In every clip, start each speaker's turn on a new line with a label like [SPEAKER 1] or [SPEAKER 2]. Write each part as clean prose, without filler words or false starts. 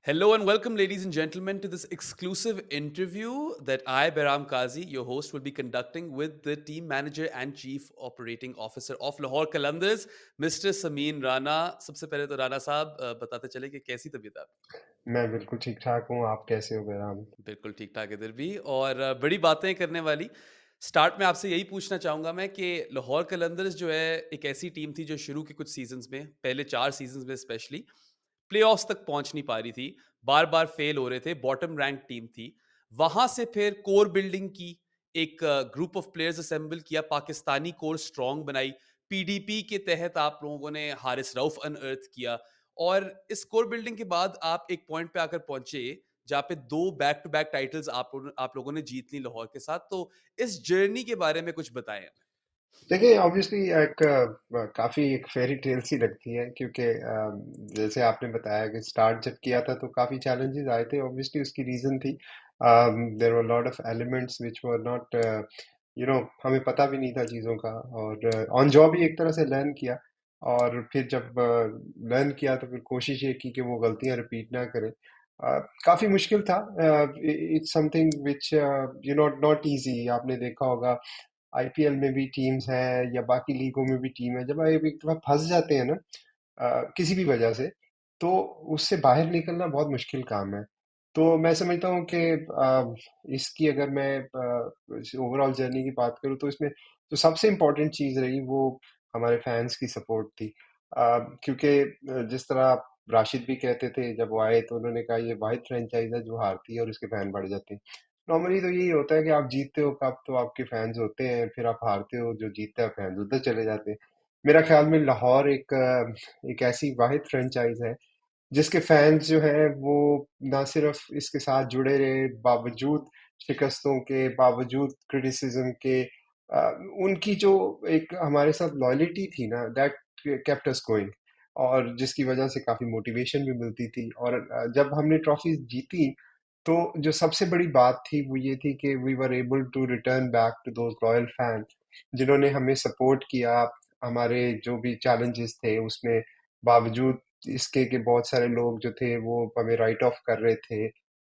[SPEAKER 1] Hello and welcome, ladies and gentlemen, to this exclusive interview that I, Behram Kazi, your host, will be conducting with the team manager and chief operating officer of Lahore Qalandars, Mr. Sameen Rana. सबसे पहले तो राणा साहब बताते चले कि कैसी तबीयत है आपकी?
[SPEAKER 2] मैं बिल्कुल ठीक-ठाक हूँ, आप कैसे हो बहराम?
[SPEAKER 1] बिल्कुल ठीक ठाक इधर भी और बड़ी बातें करने वाली। स्टार्ट में आपसे यही पूछना चाहूँगा मैं कि लाहौर कलंदर्स जो है एक ऐसी टीम थी जो शुरू के कुछ सीजन्स में, पहले 4 सीजन्स में स्पेशली प्लेऑफ्स तक पहुंच नहीं पा रही थी, बार-बार फेल हो रहे थे, बॉटम रैंक टीम थी। वहां से फिर कोर बिल्डिंग की, एक ग्रुप ऑफ प्लेयर्स असेंबल किया, पाकिस्तानी कोर स्ट्रांग बनाई, पीडीपी के तहत आप लोगों ने हारिस रऊफ अनअर्थ किया और इस कोर बिल्डिंग के बाद आप एक पॉइंट पे आकर पहुंचे जहाँ पे 2 बैक टू बैक टाइटल्स आप लोगों ने जीत ली लाहौर के साथ। तो इस जर्नी के बारे में कुछ बताएं हमें।
[SPEAKER 2] देखिए ऑब्वियसली एक काफ़ी एक फेयरी टेल सी लगती है क्योंकि जैसे आपने बताया कि स्टार्ट जब किया था तो काफ़ी चैलेंजेस आए थे ऑब्वियसली उसकी रीज़न थी there were lot of elements which were not हमें पता भी नहीं था चीज़ों का और ऑन जॉब ही एक तरह से लर्न किया और फिर जब लर्न किया तो फिर कोशिश ये की कि वो गलतियां रिपीट ना करें काफ़ी मुश्किल था it's something which not not easy आपने देखा होगा आईपीएल में भी टीम्स हैं या बाकी लीगों में भी टीम है जब आप एक दफा फंस जाते हैं ना किसी भी वजह से तो उससे बाहर निकलना बहुत मुश्किल काम है तो मैं समझता हूँ कि इसकी अगर मैं ओवरऑल जर्नी की बात करूँ तो इसमें जो सबसे इम्पोर्टेंट चीज़ रही वो हमारे फैंस की सपोर्ट थी क्योंकि जिस तरह राशिद भी कहते थे जब वो आए तो उन्होंने कहा ये वाहिद फ्रेंचाइज है जो हारती है और उसके फैन बढ़ जाते हैं नॉर्मली तो यही होता है कि आप जीतते हो कब तो आपके फैंस होते हैं फिर आप हारते हो जो जीतता है फैंस उधर चले जाते हैं मेरा ख्याल में लाहौर एक ऐसी वाहिद फ्रेंचाइज है जिसके फैंस जो है वो ना सिर्फ इसके साथ जुड़े रहे बावजूद शिकस्तों के बावजूद क्रिटिसिज्म के उनकी जो एक हमारे साथ लॉयल्टी थी ना दैट केप्ट अस गोइंग और जिसकी वजह से काफी मोटिवेशन भी मिलती थी और जब हमने ट्रॉफी जीती तो जो सबसे बड़ी बात थी वो ये थी कि we were able to return back to those loyal fans जिन्होंने हमें सपोर्ट किया हमारे जो भी चैलेंजेस थे उसमें बावजूद इसके कि बहुत सारे लोग जो थे वो हमें राइट ऑफ कर रहे थे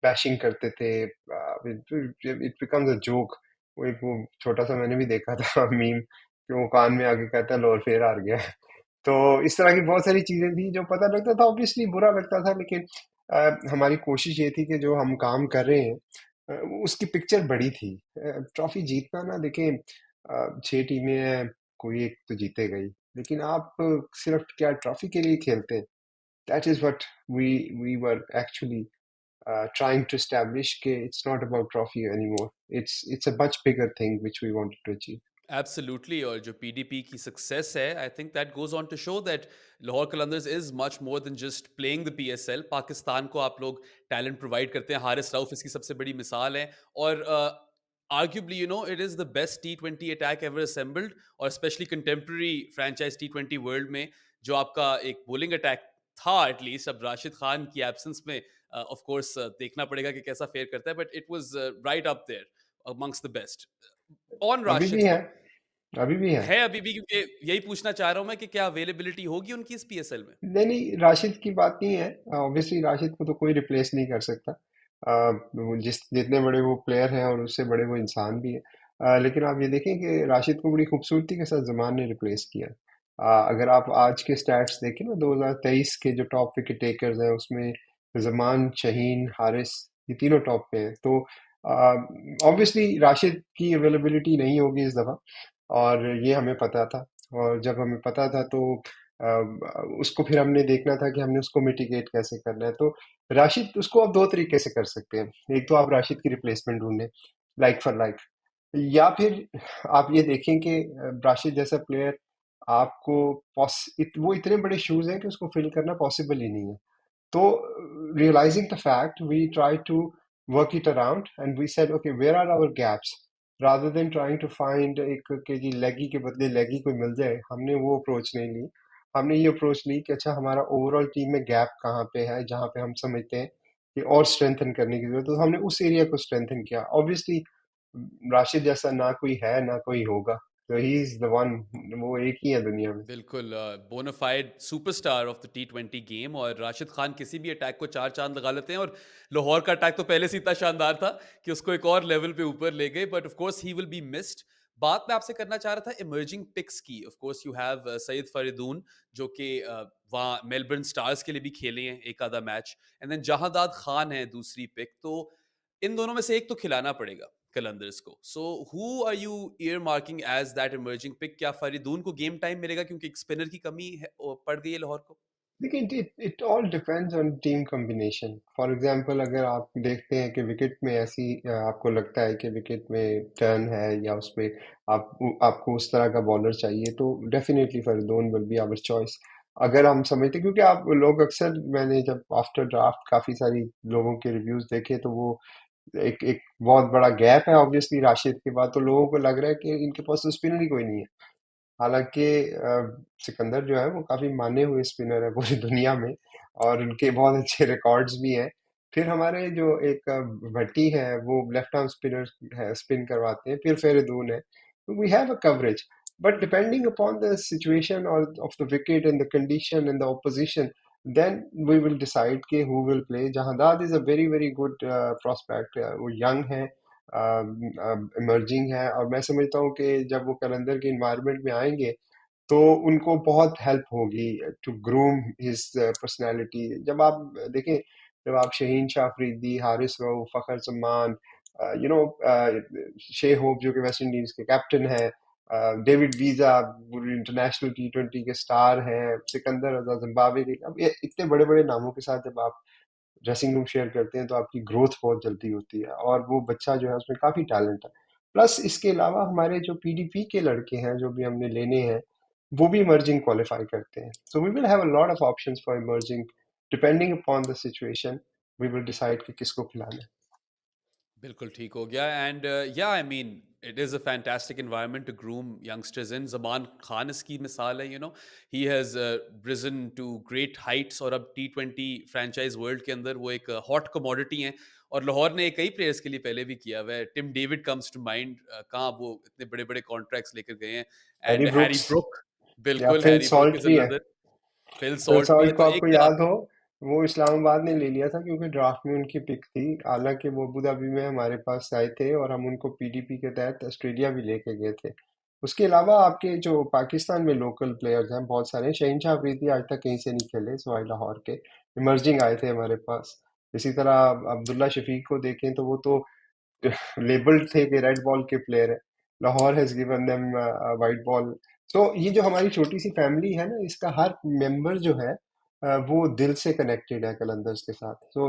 [SPEAKER 2] बैशिंग करते थे इट बिकम्स अ जोक वो छोटा सा मैंने भी देखा था मीम कि वो कान में आगे कहता है लो और फिर हार गया तो इस तरह की बहुत सारी चीजें थी जो पता लगता था ऑब्वियसली बुरा लगता था लेकिन हमारी कोशिश ये थी कि जो हम काम कर रहे हैं उसकी पिक्चर बड़ी थी ट्रॉफी जीतना ना देखें 6 टीमें हैं कोई एक तो जीतेगा ही लेकिन आप सिर्फ क्या ट्रॉफी के लिए खेलते हैं that is what we we were actually trying to establish कि it's not about trophy anymore it's a much bigger thing which we wanted to achieve
[SPEAKER 1] absolutely और जो पीडीपी की सक्सेस है I think that goes on to show that Lahore Qalandars is much more than just playing the PSL. Pakistan को आप लोग talent provide करते हैं, हारिस रऊफ इसकी सबसे बड़ी मिसाल है और arguably it is the best T20 attack ever assembled और स्पेशली कंटेम्प्रेरी फ्रेंचाइज टी20 वर्ल्ड में जो आपका एक बॉलिंग अटैक था एटलीस्ट। अब राशिद खान की एब्सेंस में ऑफ कोर्स देखना पड़ेगा कि कैसा फेयर करता है, but it was right up there amongst the best. On
[SPEAKER 2] अभी भी
[SPEAKER 1] राशिद
[SPEAKER 2] है
[SPEAKER 1] though,
[SPEAKER 2] अभी भी है
[SPEAKER 1] है अभी भी, क्योंकि यही पूछना चाह रहा हूँ मैं कि क्या अवेलेबिलिटी होगी उनकी इस पीएसएल में?
[SPEAKER 2] नहीं नहीं राशिद की बात नहीं है ऑब्वियसली राशिद को तो कोई रिप्लेस नहीं कर सकता वो जितने बड़े वो प्लेयर हैं और उससे बड़े वो इंसान भी है लेकिन आप ये देखें कि राशिद को बड़ी खूबसूरती के साथ जमान ने रिप्लेस किया अगर आप आज के स्टैट्स देखें ना 2023 के जो टॉप विकेट टेकर्स हैं उसमें जमान शहीन हारिस ये तीनों टॉप पे हैं तो ऑब्वियसली राशिद की अवेलेबिलिटी नहीं होगी इस दफा और ये हमें पता था और जब हमें पता था तो उसको फिर हमने देखना था कि हमने उसको मिटिगेट कैसे करना है तो राशिद उसको आप दो तरीके से कर सकते हैं एक तो आप राशिद की रिप्लेसमेंट ढूंढें लाइक फॉर लाइक या फिर आप ये देखें कि राशिद जैसा प्लेयर आपको वो इतने बड़े शूज हैं कि उसको फिल करना पॉसिबल ही नहीं है तो realizing the fact, we try to work it around and we said, okay, where are our gaps? Rather than trying to find एक कि जी लेगी के बदले लेगी कोई मिल जाए हमने वो अप्रोच नहीं ली हमने ये अप्रोच ली कि अच्छा हमारा ओवरऑल टीम में गैप कहाँ पे है जहाँ पे हम समझते हैं कि और स्ट्रेंथन करने की जरूरत है तो हमने उस एरिया को स्ट्रेंथन किया ऑब्वियसली राशिद जैसा ना कोई है ना कोई होगा तो ही इज द वन, वो एक ही है दुनिया में।
[SPEAKER 1] बिल्कुल bona fide superstar of the T20 game, और राशिद खान किसी भी अटैक को चार चांद लगा लेते हैं, और लाहौर का अटैक तो पहले से इतना शानदार था कि उसको एक और लेवल पे ऊपर ले गए, but of course he will be missed. बात मैं आपसे करना चाह रहा था इमर्जिंग पिक्स की। Of course you have Sayed Faridoun, जो कि वहाँ मेलबर्न स्टार्स के लिए भी खेले हैं एक आधा match, and then Jahandad Khan है दूसरी पिक। तो इन दोनों में से एक तो खिलाना पड़ेगा कलंदर्स को। So who are you earmarking as that emerging pick? क्या फरीदून को गेम टाइम मिलेगा क्योंकि एक स्पिनर की कमी है, पड़ गई है लाहौर को?
[SPEAKER 2] देखिए, it all depends on team combination. For example, अगर आप देखते हैं कि विकेट में ऐसी आपको लगता है कि विकेट में टर्न है या उसमें आपको उस तरह का बॉलर चाहिए, तो definitely Fardoon will be our choice. अगर हम समझते, क्योंकि आप लोग अक्सर, मैंने जब आफ्टर ड्राफ्ट काफी सारी लोगों के रिव्यूज देखे, तो वो एक एक बहुत बड़ा गैप है ऑब्वियसली राशिद के बाद, तो लोगों को लग रहा है कि इनके पास तो स्पिनर ही कोई नहीं है। हालांकि सिकंदर जो है वो काफी माने हुए स्पिनर है पूरी दुनिया में, और उनके बहुत अच्छे रिकॉर्ड्स भी हैं। फिर हमारे जो एक भट्टी है, वो लेफ्ट आर्म स्पिनर है, स्पिन करवाते हैं। फिर फेरेदून है। We have a coverage, but depending upon the situation और of the wicket and the condition and the opposition, then we will decide कि who will play. Jahandad is a very very good prospect, वो young है, emerging है, और मैं समझता हूँ कि जब वो कलंदर के इन्वायरमेंट में आएंगे तो उनको बहुत हेल्प होगी टू ग्रूम हिज पर्सनालिटी। जब आप देखें, जब आप Shaheen Shah Afridi, Haris Rauf, Fakhar Zaman, you know, Shai Hope जो कि वेस्ट इंडीज के कैप्टन है, डेविड वीजा इंटरनेशनल T20 के स्टार हैं, सिकंदर रजा जिम्बाब्वे के, अब ये इतने बड़े बड़े नामों के साथ जब आप ड्रेसिंग रूम शेयर करते हैं, तो आपकी ग्रोथ बहुत जल्दी होती है, और वो बच्चा जो है उसमें काफी टैलेंट है। प्लस इसके अलावा हमारे जो पीडीपी के लड़के हैं जो भी हमने लेने हैं, वो भी इमर्जिंग क्वालिफाई करते हैं। So we will have a lot of options for emerging, depending upon the situation we will decide कि किसको खिलाना है।
[SPEAKER 1] बिल्कुल ठीक हो गया। And yeah I mean it is a fantastic environment to groom youngsters in. Zaman Khan इसकी मिसाल है, he has risen to great heights, और अब T20 फ्रेंचाइज वर्ल्ड के अंदर वो एक हॉट कमोडिटी हैं। और लाहौर ने कई प्लेयर्स के लिए पहले भी किया हुआ है। Tim David comes to mind, कहाँ वो इतने बड़े बड़े कॉन्ट्रैक्ट्स लेकर गए हैं।
[SPEAKER 2] Harry
[SPEAKER 1] and Harry
[SPEAKER 2] Brooks
[SPEAKER 1] Brook,
[SPEAKER 2] या
[SPEAKER 1] बिल्कुल
[SPEAKER 2] Phil
[SPEAKER 1] Harry Brook
[SPEAKER 2] Salt
[SPEAKER 1] is
[SPEAKER 2] भी है।
[SPEAKER 1] अनदर। फिल
[SPEAKER 2] फिल
[SPEAKER 1] सॉल्ट भी है,
[SPEAKER 2] सॉल्ट को
[SPEAKER 1] तो
[SPEAKER 2] आपको
[SPEAKER 1] एक
[SPEAKER 2] याद हो, वो इस्लामाबाद ने ले लिया था क्योंकि ड्राफ्ट में उनकी पिक थी। हालांकि वो अबू धाबी में हमारे पास आए थे और हम उनको पीडीपी के तहत ऑस्ट्रेलिया भी लेके गए थे। उसके अलावा आपके जो पाकिस्तान में लोकल प्लेयर्स हैं बहुत सारे, शहीन शाह अफरीदी आज तक कहीं से नहीं खेले सिवाय लाहौर के, इमर्जिंग आए थे हमारे पास। इसी तरह अब्दुल्ला शफीक को देखें तो वो तो लेबल्ड थे कि रेड बॉल के प्लेयर है। Lahore has given them white ball. So ये जो हमारी छोटी सी फैमिली है ना, इसका हर मेंबर जो है वो दिल से कनेक्टेड है कलंदर्स के साथ। So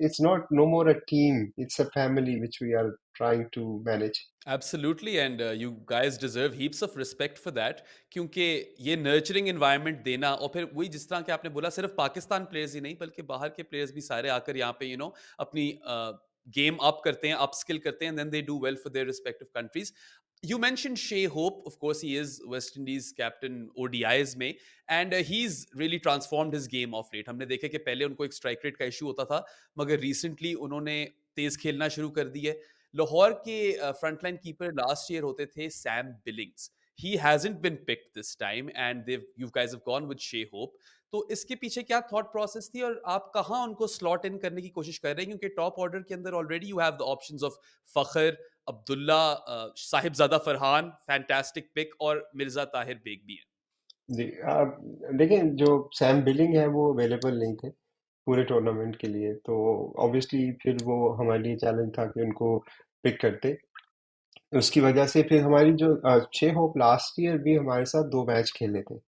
[SPEAKER 2] it's not no more a team, it's a family which we are trying to manage.
[SPEAKER 1] Absolutely, and you guys deserve heaps of respect for that, क्योंकि ये नर्चरिंग एनवायरनमेंट देना, और फिर वही जिस तरह के आपने बोला, सिर्फ पाकिस्तान प्लेयर्स ही नहीं बल्कि बाहर के प्लेयर्स भी सारे आकर यहाँ पे अपनी गेम अप करते हैं, अप स्किल करते हैं, then they do well for their respective countries. You mentioned Shea Hope. Of course, he is West Indies captain ODIs में, and he's really transformed his game of late. हमने देखा कि पहले उनको एक स्ट्राइक रेट का इशू होता था, मगर रिसेंटली उन्होंने तेज खेलना शुरू कर दी है। लाहौर के फ्रंटलाइन कीपर लास्ट ईयर होते थे Sam Billings. He hasn't been picked this time, and देव you guys have gone with Shai Hope. तो इसके पीछे क्या थॉट प्रोसेस थी, और आप कहाँ उनको स्लॉट इन करने की कोशिश कर रहे हैं? क्योंकि टॉप ऑर्डर के अंदर already you have the options of Fakhar, Abdullah, Sahibzada Farhan, fantastic pick, और मिर्जा ताहिर बेग भी है।
[SPEAKER 2] जी, देखें, जो सैम बिलिंग है वो अवेलेबल नहीं थे पूरे टूर्नामेंट के लिए, तो ऑब्वियसली फिर वो हमारे लिए चैलेंज था कि उनको पिक करते। उसकी वजह से फिर हमारी जो छह होप लास्ट ईयर भी हमारे साथ दो मैच खेले थे,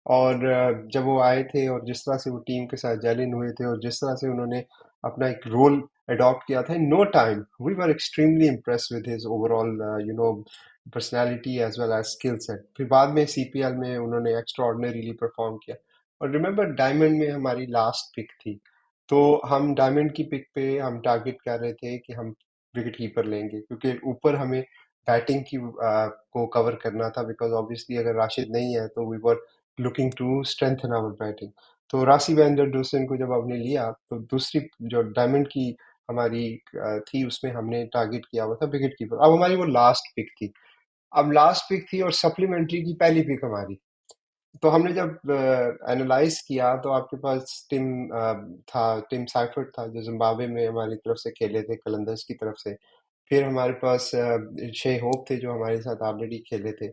[SPEAKER 2] और जब वो आए थे और जिस तरह से वो टीम के साथ जेल इन हुए थे और जिस तरह से उन्होंने अपना एक रोल अडॉप्ट किया था in no time, we were extremely impress with his overall you know personality as well as skill set. फिर बाद में सीपीएल में उन्होंने एक्स्ट्रा ऑर्डिनरीली परफॉर्म किया। और रिमेंबर, डायमंड में हमारी लास्ट पिक थी, तो हम डायमंड की पिक पे हम टारगेट कर रहे थे कि हम विकेट कीपर लेंगे, क्योंकि ऊपर हमें बैटिंग की को कवर करना था, बिकॉज ऑब्वियसली अगर राशिद नहीं है तो we were looking to strengthen our batting. तो रासी वैन डुसन को जब हमने लिया, तो दूसरी जो डायमंड की हमारी थी, उसमें हमने टारगेट किया हुआ था विकेट कीपर। अब हमारी वो लास्ट पिक थी, अब लास्ट पिक थी और सप्लीमेंट्री की पहली पिक हमारी। तो हमने जब एनालाइज किया तो आपके पास टिम साइफर्ट था जो जिम्बाब्वे में हमारी तरफ से खेले थे, कलंदर्स की तरफ से। फिर हमारे पास शे होप थे जो हमारे साथ ऑलरेडी खेले थे।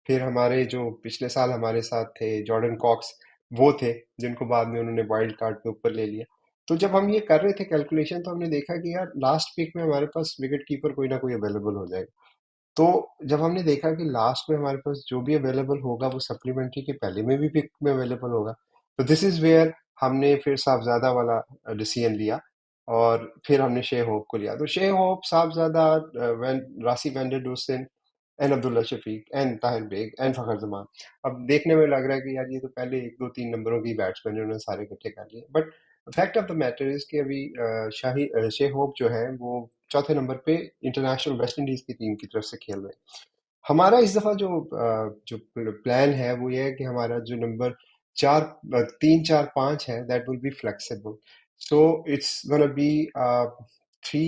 [SPEAKER 2] फिर हमारे जो पिछले साल हमारे साथ थे जॉर्डन कॉक्स, वो थे जिनको बाद में उन्होंने वाइल्ड कार्ड पे ऊपर ले लिया। तो जब हम ये कर रहे थे कैलकुलेशन तो हमने देखा कि यार लास्ट पिक में हमारे पास विकेट कीपर कोई ना कोई अवेलेबल हो जाएगा। तो जब हमने देखा कि लास्ट में हमारे पास जो भी अवेलेबल होगा वो सप्लीमेंट्री के पहले में भी पिक में अवेलेबल होगा, तो दिस इज वेयर हमने फिर साहबजादा वाला डिसीजन लिया। और फिर हमने शे होप को लिया। तो शे Hope, Sahibzada, Rassie van der Dussen and Abdullah Shafique and Tahir Baig and Fakhar Zaman. अब देखने में लग रहा है कि यार ये तो पहले एक दो तीन नंबरों की बैट्समैन उन्होंने सारे इकट्ठे कर लिए, but fact of the matter is कि अभी शे होप जो है वो चौथे नंबर पे इंटरनेशनल वेस्ट इंडीज की टीम की तरफ से खेल रहे हैं। हमारा इस दफा जो प्लान है वो ये है कि हमारा जो नंबर चार, तीन चार पांच है, that will be flexible. So it's gonna be three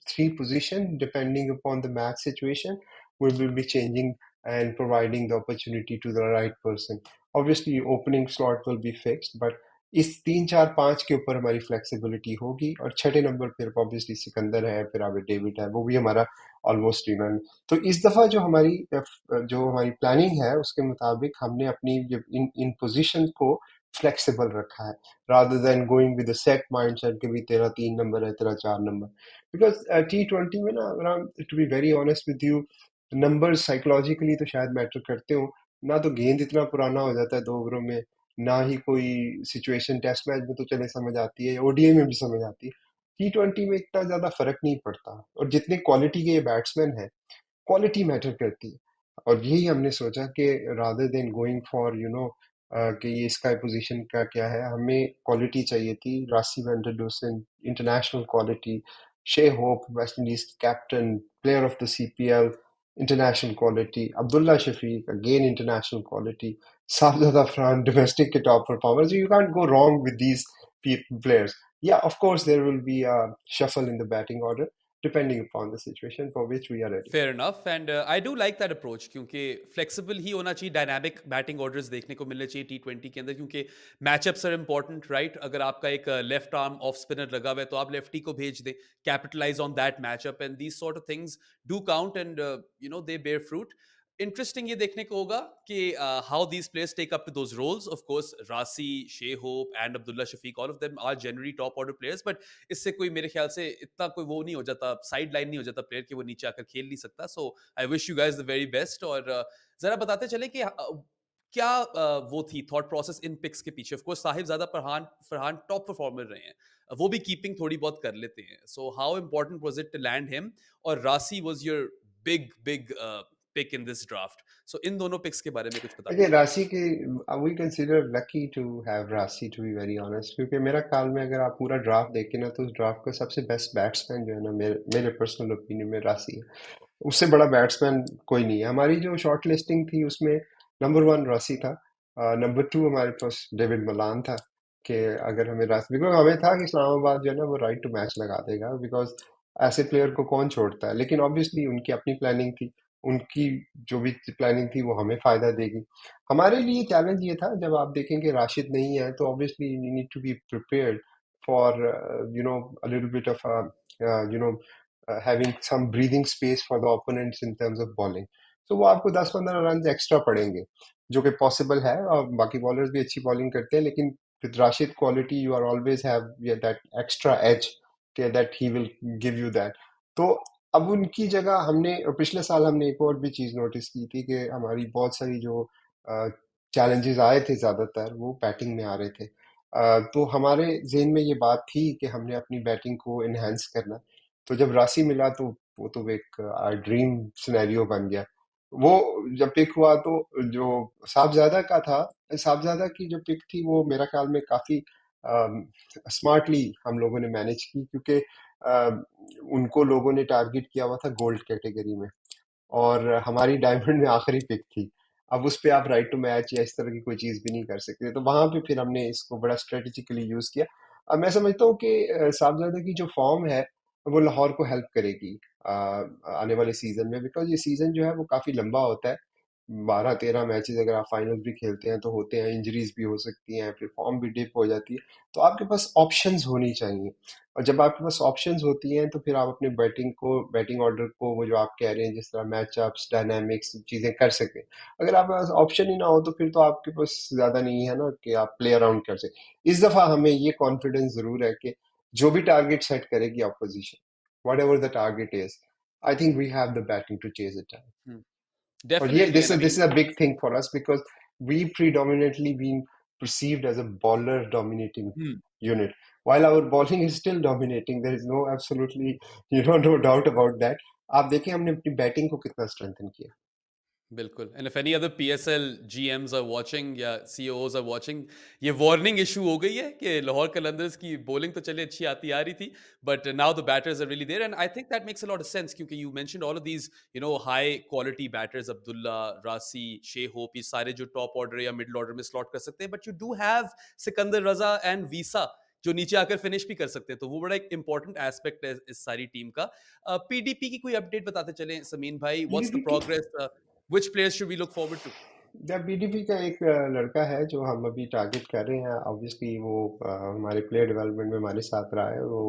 [SPEAKER 2] three position depending upon the match situation. we will be changing and providing the opportunity to the right person. Obviously opening slot will be fixed, but इस तीन चार पांच के ऊपर हमारी flexibility होगी। और छठे नंबर पर ऑब्वियसली सिकंदर है, फिर आगे डेविड है, वो भी हमारा ऑलमोस्ट इवन। तो इस दफा जो हमारी प्लानिंग है उसके मुताबिक हमने अपनी इन इन पोजीशन को फ्लेक्सिबल रखा है, rather than going with set mindset कि भी तेरा तीन नंबर है, तेरा चार नंबर। बिकॉज T20 में ना, to be very honest with you, number psychologically तो शायद मैटर करते हो ना। तो गेंद इतना पुराना हो जाता है 2 ओवरों में, ना ही कोई सिचुएशन टेस्ट मैच में तो चले समझ आती है, ओडीआई में भी समझ आती है। T20 में इतना ज्यादा फर्क नहीं पड़ता, और जितने क्वालिटी के ये बैट्समैन हैं, क्वालिटी मैटर करती है। और यही हमने सोचा कि रादर देन गोइंग फॉर कि ये इसका पोजीशन का क्या है, हमें क्वालिटी चाहिए थी। Rassie van der Dussen international quality, Shai Hope West Indies captain, player of the CPL, international quality, Abdullah Shafique again international quality, Sajid Afran domestic के top performers. You can't go wrong with these players. Yeah, of course there will be a shuffle in the batting order depending upon the situation for which we are ready.
[SPEAKER 1] Fair enough and I do like that approach, क्योंकि flexible ही होना चाहिए, dynamic batting orders देखने को मिलने चाहिए T20 के अंदर, क्योंकि मैचअप्स आर इंपॉर्टेंट, राइट? अगर आपका एक लेफ्ट आर्म ऑफ स्पिनर लगा हुआ है तो आप लेफ्टी को भेज दें, capitalize on that matchup, and these sort of things do count, and they bear fruit. Interesting ये देखने को होगा कि how these players take up to those roles. Of course Rassie, Shai Hope and Abdullah Shafique, all of them are generally top order players, but इससे कोई मेरे ख्याल से इतना कोई वो नहीं हो जाता, साइड लाइन नहीं हो जाता प्लेयर कि वो नीचे आकर खेल नहीं सकता। So I wish you guys the very best. और जरा बताते चले कि क्या वो थी थॉट प्रोसेस इन पिक्स के पीछे। ऑफ कोर्स साहिब ज्यादा फरहान फरहान टॉप परफॉर्मर रहे हैं, वो भी कीपिंग थोड़ी बहुत कर लेते हैं। So how important was it to land him, और Rassie was your big big pick in this draft. So इन दोनों पिक्स के बारे में कुछ बता
[SPEAKER 2] Okay,
[SPEAKER 1] दीजिए।
[SPEAKER 2] राशि के we consider lucky to have राशि, to be very honest, क्योंकि मेरा ख्याल में अगर आप पूरा ड्राफ्ट देखें ना तो उस ड्राफ्ट का सबसे बेस्ट बैट्समैन जो है ना, मेरे पर्सनल ओपिनियन में राशि है। उससे बड़ा बैट्समैन कोई नहीं है। हमारी जो शॉर्ट लिस्टिंग थी उसमें नंबर वन राशि था, नंबर टू हमारे पास डेविड मलान था। कि अगर हमें राशि, बिकॉज हमें था कि इस्लामाबाद जो है ना वो राइट टू मैच लगा देगा, बिकॉज ऐसे प्लेयर को कौन छोड़ता है। लेकिन ऑब्वियसली उनकी अपनी प्लानिंग थी, उनकी जो भी प्लानिंग थी वो हमें फायदा देगी। हमारे लिए चैलेंज ये था, जब आप देखेंगे राशिद नहीं है तो obviously you need to be prepared for a little bit of you know having some breathing space for the opponents in terms of bowling. तो वो आपको 10-15 रन एक्स्ट्रा पड़ेंगे, जो कि पॉसिबल है। और बाकी बॉलर्स भी अच्छी बॉलिंग करते हैं, लेकिन with Rashid quality you are always have that extra edge, that he will give you that. तो अब उनकी जगह हमने पिछले साल हमने एक और भी चीज नोटिस की थी कि हमारी बहुत सारी जो चैलेंजेस आए थे ज्यादातर वो बैटिंग में आ रहे थे। तो हमारे जेहन में ये बात थी कि हमने अपनी बैटिंग को एनहांस करना। तो जब राशि मिला तो वो तो एक ड्रीम सिनेरियो बन गया। वो जब पिक हुआ तो जो साहबजादा का था, साहबजादा की जो पिक थी वो मेरा ख्याल में काफी स्मार्टली हम लोगों ने मैनेज की, क्योंकि उनको लोगों ने टारगेट किया हुआ था गोल्ड कैटेगरी में, और हमारी डायमंड में आखिरी पिक थी। अब उस पे आप राइट टू मैच या इस तरह की कोई चीज भी नहीं कर सकते, तो वहां पे फिर हमने इसको बड़ा स्ट्रेटेजिकली यूज किया। अब मैं समझता हूँ कि साहबजादा की जो फॉर्म है वो लाहौर को हेल्प करेगी। आने वाले सीजन में, बिकॉज ये सीजन जो है वो काफी लंबा होता है। 12-13 मैचेस अगर आप फाइनल भी खेलते हैं तो होते हैं, इंजरीज भी हो सकती हैं, फिर फॉर्म भी डिप हो जाती है। तो आपके पास ऑप्शंस होनी चाहिए, और जब आपके पास ऑप्शंस होती हैं तो फिर आप अपने बैटिंग ऑर्डर को, वो जो आप कह रहे हैं जिस तरह मैचअप्स डायनामिक्स चीजें कर सकें। अगर आपके पास ऑप्शन ही ना हो तो फिर तो आपके पास ज्यादा नहीं है ना कि आप प्ले अराउंड कर सकें। इस दफा हमें ये कॉन्फिडेंस जरूर है कि जो भी टारगेट सेट करेगी opposition, whatever the target is, I think we have the batting to chase it down. But yeah,
[SPEAKER 1] definitely and I
[SPEAKER 2] this
[SPEAKER 1] mean
[SPEAKER 2] is a big thing for us because we predominantly been perceived as a bowler dominating unit. While our bowling is still dominating, there is no absolutely, no doubt about that. आप देखें हमने अपनी batting को कितना strengthen किया।
[SPEAKER 1] बिल्कुल and if any other PSL GMs are watching या CEOs are watching, ये वार्निंग इशू हो गई है कि लाहौर कलंदर्स की बॉलिंग तो चले अच्छी आती आ रही थी, but now the batters are really there and I think that makes a lot of sense क्योंकि you mentioned all of these high quality batters, Abdullah, Rassie, Shai Hope, ये सारे जो टॉप ऑर्डर या मिडिल ऑर्डर में slot कर सकते हैं, but you do have Sikandar Raza and Wiese जो नीचे आकर फिनिश भी कर सकते हैं, तो वो बड़ा एक इंपॉर्टेंट एस्पेक्ट है इस सारी टीम का। पीडीपी की कोई अपडेट बताते चलें समीन भाई, what's the
[SPEAKER 2] PDP
[SPEAKER 1] progress, which players should we look forward to?
[SPEAKER 2] या बीडीपी का एक लड़का है जो हम अभी टारगेट कर रहे हैं। ऑब्वियसली वो हमारे प्लेयर डेवलपमेंट में हमारे साथ रहा है। वो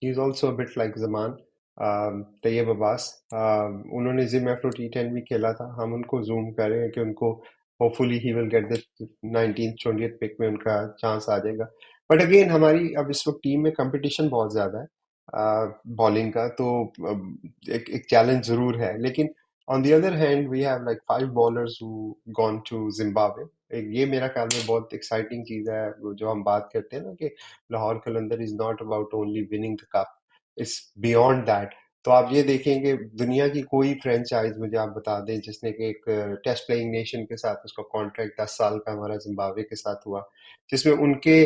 [SPEAKER 2] he is also bit like Zaman, Tayyab Abbas. उन्होंने जिम एफ्रो T10 भी खेला था। हम उनको जूम कर रहे हैं कि उनको hopefully he will get the 19th 20th pick में उनका चांस आ जाएगा। बट अगेन हमारी अब इस वक्त टीम में कंपटीशन बहुत ज्यादा है बॉलिंग का, तो एक चैलेंज जरूर है। लेकिन on the other hand, we have like 5 bowlers who gone to Zimbabwe. एक ये मेरा ख्याल में बहुत एक्साइटिंग चीज है। वो जो हम बात करते हैं ना कि Lahore Qalandar is not about only winning the cup, it's beyond that. तो आप ये देखेंगे दुनिया की कोई फ्रेंचाइज मुझे आप बता दें जिसने कि एक टेस्ट प्लेइंग नेशन के साथ उसका कॉन्ट्रैक्ट 10 साल का हमारा जिम्बाब्वे के साथ हुआ, जिसमें उनके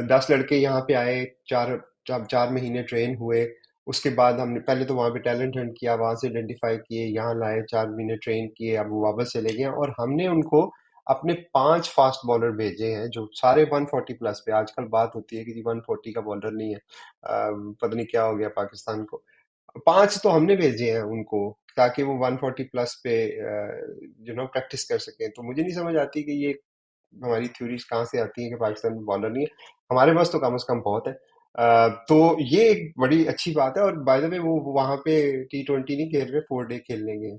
[SPEAKER 2] 10 लड़के यहाँ पे आए, 4 महीने ट्रेन हुए। उसके बाद हमने पहले तो वहाँ पे टैलेंट हंट किया, वहां से आइडेंटिफाई किए, यहाँ लाए, 4 महीने ट्रेन किए, अब वो वापस चले गए। और हमने उनको अपने 5 फास्ट बॉलर भेजे हैं जो सारे 140 प्लस पे। आजकल बात होती है कि जी 140 का बॉलर नहीं है, पता नहीं क्या हो गया पाकिस्तान को। 5 तो हमने भेजे हैं उनको ताकि वो 140 प्लस पे प्रैक्टिस कर सकें। तो मुझे नहीं समझ आती कि ये हमारी थ्योरीज कहाँ से आती हैं कि पाकिस्तान में बॉलर नहीं है। हमारे पास तो कम से कम बहुत है। तो ये एक बड़ी अच्छी बात है। और बाय द वे वो वहां पे T20 नहीं खेल रहे, 4 डे खेल लेंगे।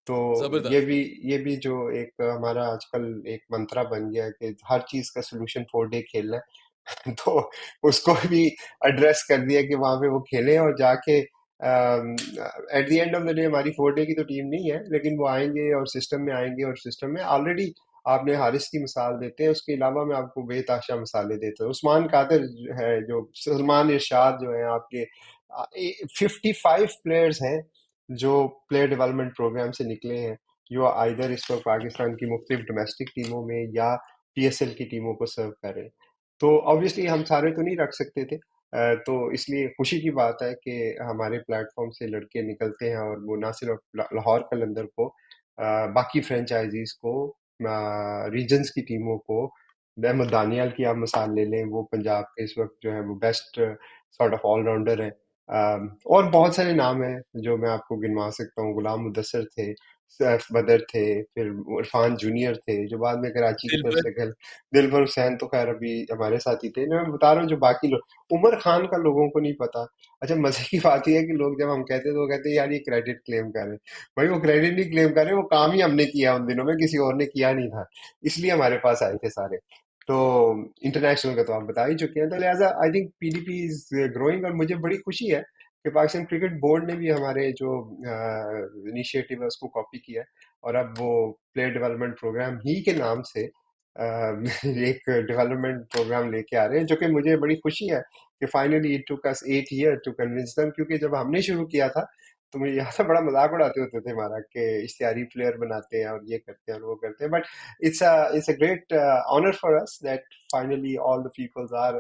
[SPEAKER 2] तो ये
[SPEAKER 1] जबरदस्त।
[SPEAKER 2] भी ये भी जो एक हमारा आजकल एक मंत्रा बन गया है कि हर चीज का सोल्यूशन 4 डे खेलना है। तो उसको भी एड्रेस कर दिया कि वहां पे वो खेलें और जाके at the end of the day हमारी 4 डे की तो टीम नहीं है, लेकिन वो आएंगे और सिस्टम में आएंगे। और सिस्टम में ऑलरेडी आपने हारिस की मिसाल देते हैं, उसके अलावा मैं आपको बेताशा मिसालें देता हूँ। उस्मान कादिर है, जो सलमान इरशाद जो है आपके 55 प्लेयर्स हैं जो प्लेयर डेवलपमेंट प्रोग्राम से निकले हैं, जो आइदर इस वक्त पाकिस्तान की मुख्तलिफ डोमेस्टिक टीमों में या PSL की टीमों को सर्व कर रहे हैं। तो ऑब्वियसली हम सारे तो नहीं रख सकते थे, तो इसलिए खुशी की बात है कि हमारे प्लेटफॉर्म से लड़के निकलते हैं और वो ना सिर्फ लाहौर कलंदर को, बाकी फ्रेंचाइजीज को, रीजन्स की टीमों को, अहमद दानियाल की आप मिसाल ले लें, वो पंजाब के इस वक्त जो है वो बेस्ट सॉर्ट ऑफ ऑलराउंडर है। और बहुत सारे नाम हैं जो मैं आपको गिनवा सकता हूँ। गुलाम मुदस्सर थे, सैफ बदर थे, फिर इरफान जूनियर थे जो बाद में कराची की तरफ
[SPEAKER 1] दिलबर।
[SPEAKER 2] से खेल। दिलबर हुसैन तो खैर अभी हमारे साथ ही थे। मैं बता रहा हूँ जो बाकी लोग, उमर खान का लोगों को नहीं पता। अच्छा, मजे की बात यह है कि लोग जब हम कहते हैं तो वो कहते हैं यार ये क्रेडिट क्लेम कर रहे हैं। भाई वो क्रेडिट नहीं क्लेम कर रहे, वो काम ही हमने किया उन दिनों में, किसी और ने किया नहीं था, इसलिए हमारे पास आए थे सारे। तो इंटरनेशनल का तो आप बता ही चुके हैं। तो लिहाजा I think PDP is growing. और मुझे बड़ी खुशी है कि पाकिस्तान क्रिकेट बोर्ड ने भी हमारे जो इनिशिएटिव है उसको कॉपी किया है। और अब वो प्लेयर डेवलपमेंट प्रोग्राम ही के नाम से एक डेवलपमेंट प्रोग्राम लेके आ रहे हैं, जो कि मुझे बड़ी खुशी है कि finally it took us 8 year to convince them. क्योंकि जब हमने शुरू किया था तो मुझे यहाँ से बड़ा मजाक उड़ाते होते थे हमारा कि इश्तिहारी प्लेयर बनाते हैं और ये करते हैं और वो करते हैं। But it's a great honor for us that finally all the peoples are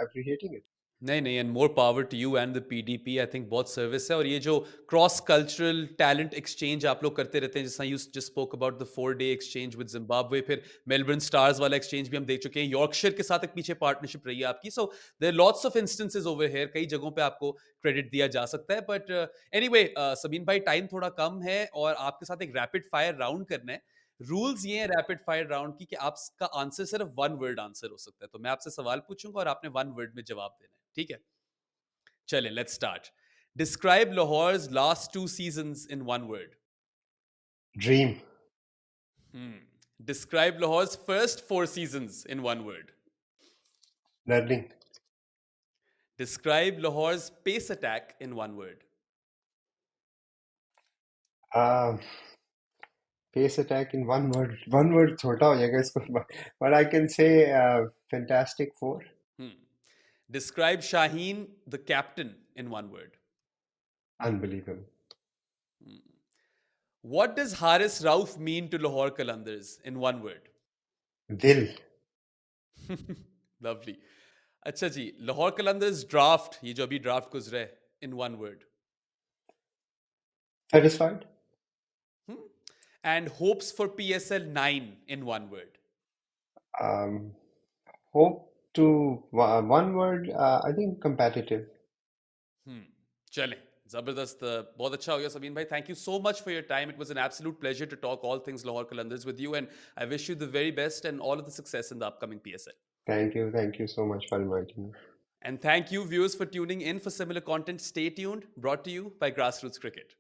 [SPEAKER 2] appreciating it.
[SPEAKER 1] नहीं, नहीं, and more power to you and the PDP. I think बहुत सर्विस है, और ये जो क्रॉस कल्चरल टैलेंट एक्सचेंज आप लोग करते रहते हैं, जैसा you just spoke about the 4 day exchange with Zimbabwe, फिर मेलबर्न स्टार्स वाला एक्सचेंज भी हम देख चुके हैं, यॉर्कशायर के साथ एक पीछे पार्टनरशिप रही है आपकी। So there lots of instances over here, कई जगहों पे आपको क्रेडिट दिया जा सकता है। बट एनीवे सबीन भाई, टाइम थोड़ा कम है और आपके साथ एक रैपिड फायर राउंड करना है। रूल्स ये हैं रैपिड फायर राउंड की कि आपका आंसर सिर्फ वन वर्ड आंसर हो सकता है। तो मैं आपसे सवाल पूछूंगा और आपने वन वर्ड में जवाब देना है, ठीक है? चले, let's start. Describe Lahore's last 2 seasons in one word.
[SPEAKER 2] Dream.
[SPEAKER 1] Hmm. Describe Lahore's first 4 seasons in one word.
[SPEAKER 2] Learning.
[SPEAKER 1] Describe Lahore's pace attack in one word.
[SPEAKER 2] Pace attack in one word छोटा हो जाएगा इसको, but I can say fantastic four.
[SPEAKER 1] Hmm. Describe Shaheen, the captain, in one word.
[SPEAKER 2] Unbelievable.
[SPEAKER 1] Hmm. What does Haris Rauf mean to Lahore Qalandars in one word?
[SPEAKER 2] दिल।
[SPEAKER 1] Lovely. अच्छा जी, Lahore Qalandars draft, ये जो अभी draft गुजरा है, in one word.
[SPEAKER 2] Satisfied.
[SPEAKER 1] Hmm? And hopes for PSL 9 in one word.
[SPEAKER 2] Hope to one word, I think competitive.
[SPEAKER 1] Hmm. चलें, जबरदस्त, बहुत अच्छा हो गया सबीन भाई। Thank you so much for your time. It was an absolute pleasure to talk all things Lahore Qalandars with you, and I wish you the very best and all of the success in the upcoming PSL.
[SPEAKER 2] Thank you so much for inviting me.
[SPEAKER 1] And thank you viewers for tuning in for similar content. Stay tuned, brought to you by Grassroots Cricket.